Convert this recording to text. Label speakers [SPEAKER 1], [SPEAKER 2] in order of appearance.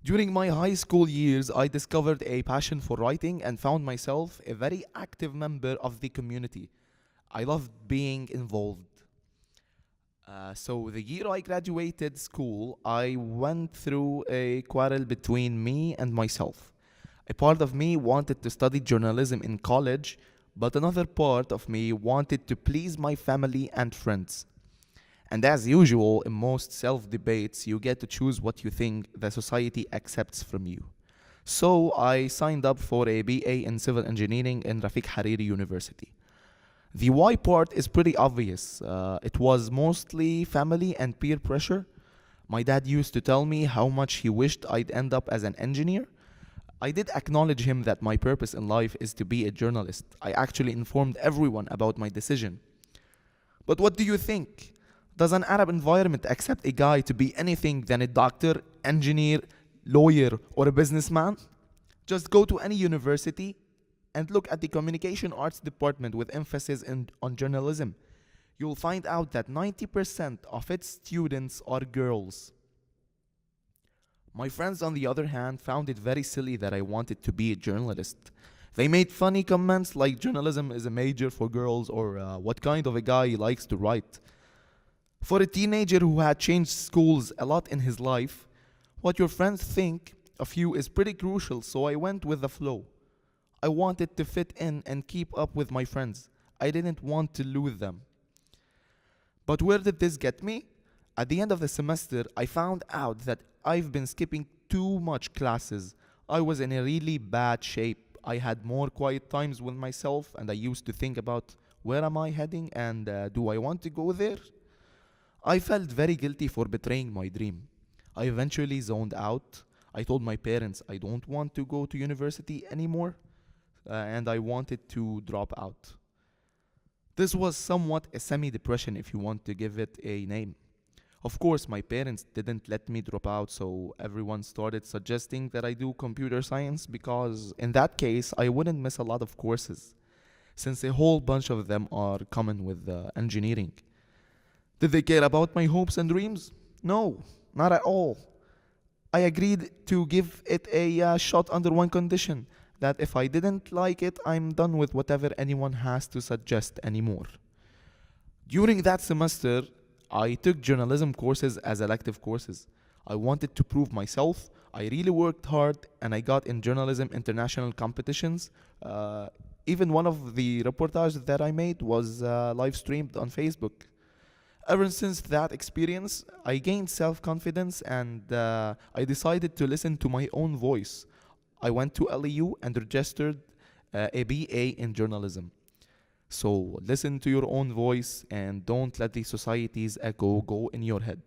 [SPEAKER 1] During my high school years, I discovered a passion for writing and found myself a very active member of the community. I loved being involved. So the year I graduated school, I went through a quarrel between me and myself. A part of me wanted to study journalism in college, but another part of me wanted to please my family and friends. And as usual, in most self debates, you get to choose what you think the society accepts from you. So I signed up for a BA in civil engineering in Rafiq Hariri University. The why part is pretty obvious. It was mostly family and peer pressure. My dad used to tell me how much he wished I'd end up as an engineer. I did acknowledge him that my purpose in life is to be a journalist. I actually informed everyone about my decision. But what do you think? Does an Arab environment accept a guy to be anything than a doctor, engineer, lawyer, or a businessman? Just go to any university and look at the communication arts department with emphasis on journalism. You'll find out that 90% of its students are girls. My friends, on the other hand, found it very silly that I wanted to be a journalist. They made funny comments like journalism is a major for girls or what kind of a guy likes to write. For a teenager who had changed schools a lot in his life, what your friends think of you is pretty crucial, so I went with the flow. I wanted to fit in and keep up with my friends. I didn't want to lose them. But where did this get me? At the end of the semester, I found out that I've been skipping too much classes. I was in a really bad shape. I had more quiet times with myself, and I used to think about where am I heading and do I want to go there? I felt very guilty for betraying my dream. I eventually zoned out. I told my parents I don't want to go to university anymore, and I wanted to drop out. This was somewhat a semi-depression if you want to give it a name. Of course, my parents didn't let me drop out, so everyone started suggesting that I do computer science because in that case, I wouldn't miss a lot of courses, since a whole bunch of them are common with engineering. Did they care about my hopes and dreams? No, not at all. I agreed to give it a shot under one condition, that if I didn't like it, I'm done with whatever anyone has to suggest anymore. During that semester, I took journalism courses as elective courses. I wanted to prove myself. I really worked hard and I got in journalism international competitions. Even one of the reportages that I made was live streamed on Facebook. Ever since that experience, I gained self-confidence and I decided to listen to my own voice. I went to LEU and registered a BA in journalism. So listen to your own voice and don't let the society's echo go in your head.